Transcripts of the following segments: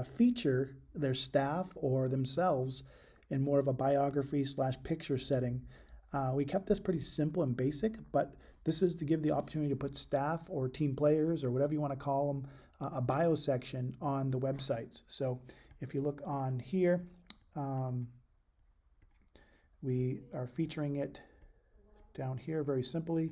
feature their staff or themselves in more of a biography / picture setting. We kept this pretty simple and basic, but this is to give the opportunity to put staff or team players or whatever you want to call them, a bio section on the websites. So if you look on here, we are featuring it down here very simply,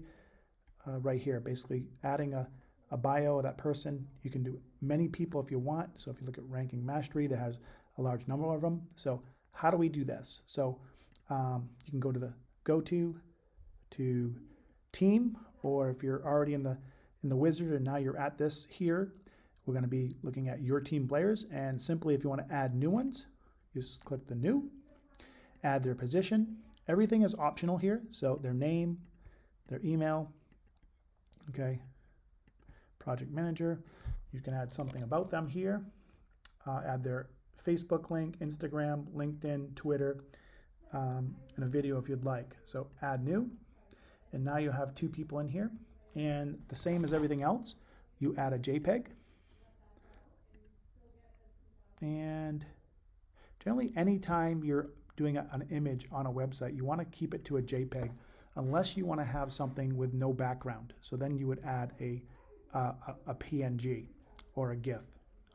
right here, basically adding a bio of that person. You can do many people if you want. So if you look at Ranking Mastery, that has a large number of them. So how do we do this? So you can go to the to team, or if you're already in the wizard and now you're at this here, we're going to be looking at your team players, and simply if you want to add new ones, you just click the new, add their position. Everything is optional here, so their name, their email, okay, project manager. You can add something about them here, add their Facebook link, Instagram, LinkedIn, Twitter, and a video if you'd like. So add new, and now you have 2 people in here, and the same as everything else, you add a JPEG, and generally anytime you're doing an image on a website, you want to keep it to a JPEG unless you want to have something with no background. So then you would add a PNG or a GIF.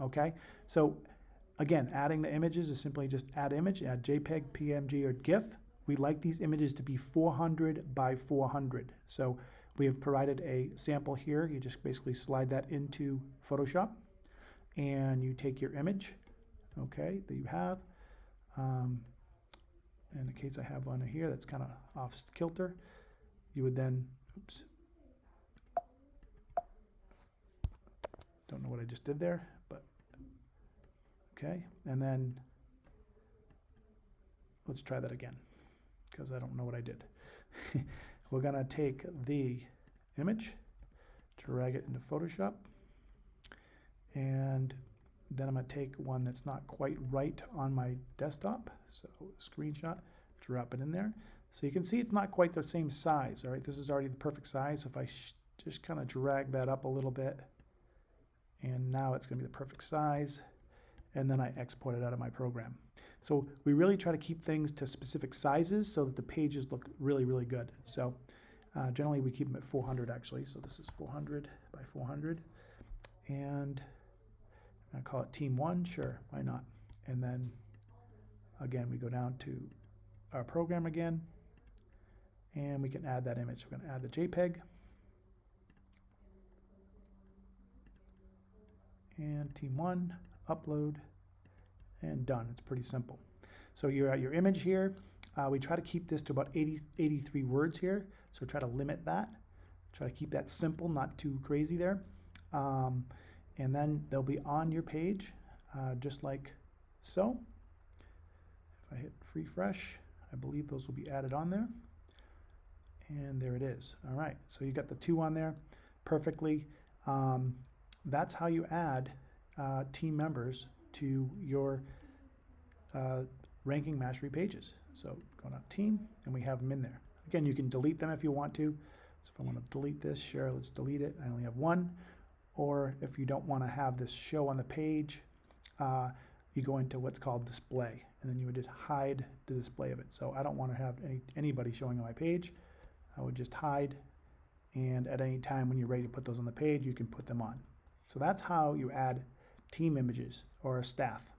Okay, so again, adding the images is simply just add image, add JPEG, PNG, or GIF. We like these images to be 400 by 400. So we have provided a sample here. You just basically slide that into Photoshop, and you take your image, okay, that you have. In the case I have one here that's kind of off kilter, you would then, oops, don't know what I just did there, but okay, and then let's try that again because I don't know what I did. We're gonna take the image, drag it into Photoshop, and then I'm gonna take one that's not quite right on my desktop, so screenshot, drop it in there. So you can see it's not quite the same size, all right? This is already the perfect size. If I just kind of drag that up a little bit, and now it's gonna be the perfect size, and then I export it out of my program. So we really try to keep things to specific sizes so that the pages look really, really good. So generally we keep them at 400 actually. So this is 400 by 400, and I call it Team 1, sure, why not? And then again, we go down to our program again, and we can add that image. We're gonna add the JPEG, and Team 1, upload, and done. It's pretty simple. So you're at your image here. We try to keep this to about 83 words here, so try to limit that. Try to keep that simple, not too crazy there. And then they'll be on your page, just like so. If I hit refresh, I believe those will be added on there. And there it is. All right, so you got the 2 on there perfectly. That's how you add team members to your Ranking Mastery pages. So going on team, and we have them in there. Again, you can delete them if you want to. So if I want to delete this, sure, let's delete it. I only have 1. Or if you don't want to have this show on the page, you go into what's called display, and then you would just hide the display of it. So I don't want to have anybody showing on my page. I would just hide, and at any time when you're ready to put those on the page, you can put them on. So that's how you add team images or staff.